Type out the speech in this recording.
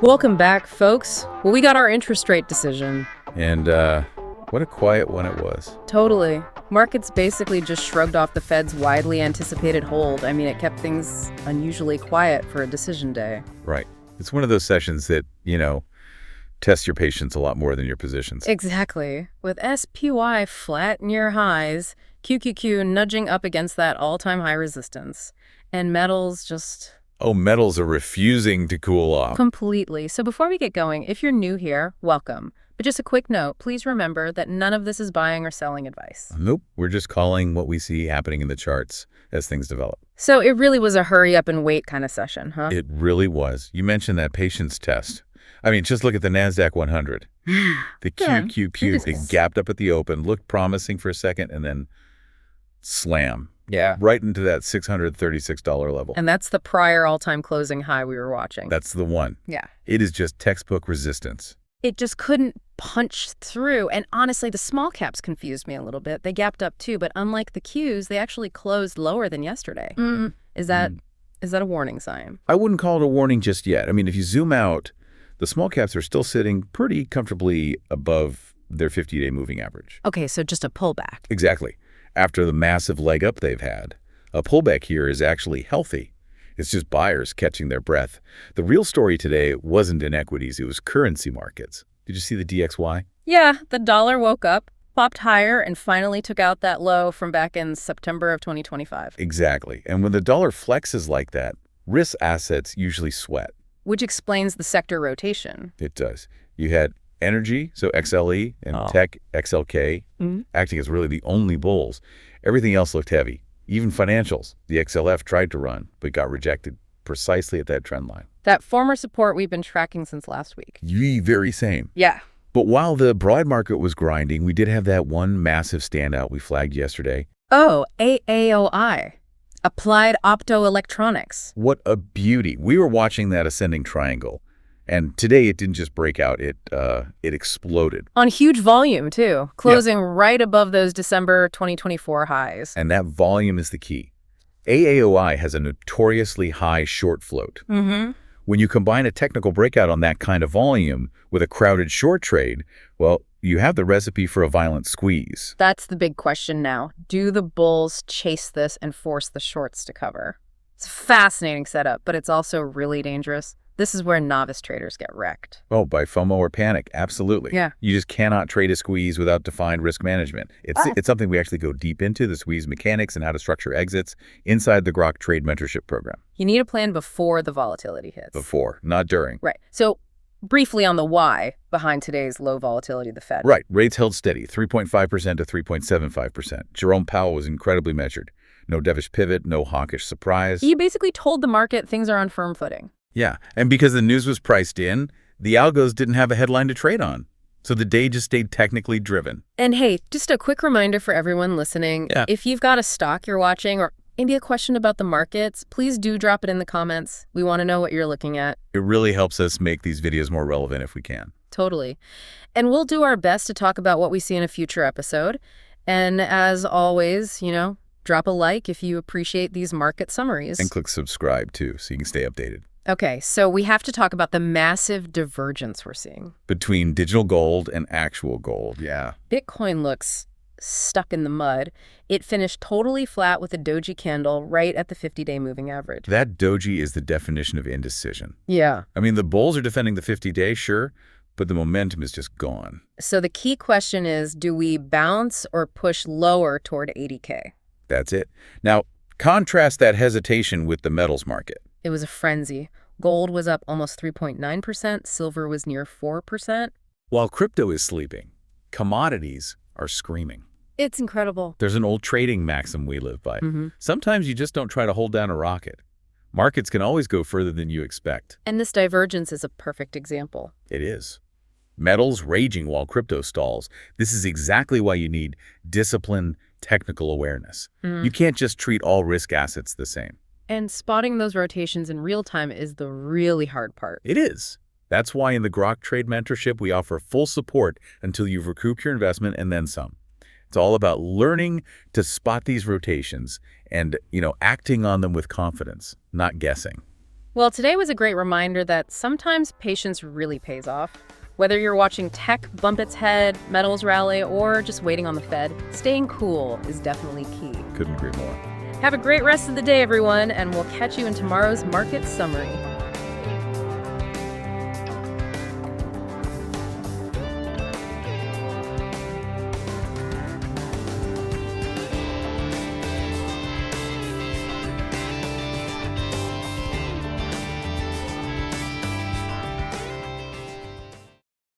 Welcome back, folks. Well, we got our interest rate decision. And what a quiet one it was. Totally. Markets basically just shrugged off the Fed's widely anticipated hold. I mean, it kept things unusually quiet for a decision day. Right. It's one of those sessions that, test your patience a lot more than your positions. Exactly. With SPY flat near highs, QQQ nudging up against that all-time high resistance, and metals just... Oh, metals are refusing to cool off. Completely. So before we get going, if you're new here, welcome. But just a quick note, please remember that none of this is buying or selling advice. Nope. We're just calling what we see happening in the charts as things develop. So it really was a hurry up and wait kind of session, huh? It really was. You mentioned that patience test. I mean, just look at the Nasdaq 100. The QQQ, they gapped up at the open, looked promising for a second, and then slam. Yeah. Right into that $636 level. And that's the prior all-time closing high we were watching. That's the one. Yeah. It is just textbook resistance. It just couldn't punch through. And honestly, the small caps confused me a little bit. They gapped up too, but unlike the Qs, they actually closed lower than yesterday. Is that a warning sign? I wouldn't call it a warning just yet. I mean, if you zoom out, the small caps are still sitting pretty comfortably above their 50-day moving average. Okay, so just a pullback. Exactly. After the massive leg up they've had, a pullback here is actually healthy. It's just buyers catching their breath. The real story today wasn't in equities, it was currency markets. Did you see the DXY? Yeah, the dollar woke up, popped higher, and finally took out that low from back in September of 2025. Exactly. And when the dollar flexes like that, risk assets usually sweat. Which explains the sector rotation. It does. You had energy, so XLE, and tech, XLK, acting as really the only bulls. Everything else looked heavy. Even financials. The XLF tried to run, but got rejected precisely at that trend line. That former support we've been tracking since last week. The very same. Yeah. But while the broad market was grinding, we did have that one massive standout we flagged yesterday. Oh, AAOI. Applied Optoelectronics. What a beauty. We were watching that ascending triangle. And today it didn't just break out, it exploded. On huge volume, too, closing right above those December 2024 highs. And that volume is the key. AAOI has a notoriously high short float. When you combine a technical breakout on that kind of volume with a crowded short trade, well, you have the recipe for a violent squeeze. That's the big question now. Do the bulls chase this and force the shorts to cover? It's a fascinating setup, but it's also really dangerous. This is where novice traders get wrecked. Oh, by FOMO or panic, absolutely. Yeah. You just cannot trade a squeeze without defined risk management. It's something we actually go deep into, the squeeze mechanics and how to structure exits inside the Grok Trade Mentorship program. You need a plan before the volatility hits. Before, not during. Right. So briefly on the why behind today's low volatility of the Fed. Right. Rates held steady, 3.5% to 3.75%. Jerome Powell was incredibly measured. No dovish pivot, no hawkish surprise. He basically told the market things are on firm footing. Yeah, and because the news was priced in, the algos didn't have a headline to trade on. So the day just stayed technically driven. And hey, just a quick reminder for everyone listening. Yeah. If you've got a stock you're watching or maybe a question about the markets, please do drop it in the comments. We want to know what you're looking at. It really helps us make these videos more relevant if we can. Totally. And we'll do our best to talk about what we see in a future episode. And as always, drop a like if you appreciate these market summaries. And click subscribe too, so you can stay updated. Okay, so we have to talk about the massive divergence we're seeing. Between digital gold and actual gold, yeah. Bitcoin looks stuck in the mud. It finished totally flat with a doji candle right at the 50-day moving average. That doji is the definition of indecision. Yeah. I mean, the bulls are defending the 50-day, sure, but the momentum is just gone. So the key question is, do we bounce or push lower toward 80K? That's it. Now, contrast that hesitation with the metals market. It was a frenzy. Gold was up almost 3.9%. Silver was near 4%. While crypto is sleeping, commodities are screaming. It's incredible. There's an old trading maxim we live by. Sometimes you just don't try to hold down a rocket. Markets can always go further than you expect. And this divergence is a perfect example. It is. Metals raging while crypto stalls. This is exactly why you need discipline, technical awareness. You can't just treat all risk assets the same. And spotting those rotations in real time is the really hard part. It is. That's why in the Grok Trade Mentorship, we offer full support until you've recouped your investment and then some. It's all about learning to spot these rotations and, acting on them with confidence, not guessing. Well, today was a great reminder that sometimes patience really pays off. Whether you're watching tech bump its head, metals rally, or just waiting on the Fed, staying cool is definitely key. Couldn't agree more. Have a great rest of the day, everyone, and we'll catch you in tomorrow's Market Summary.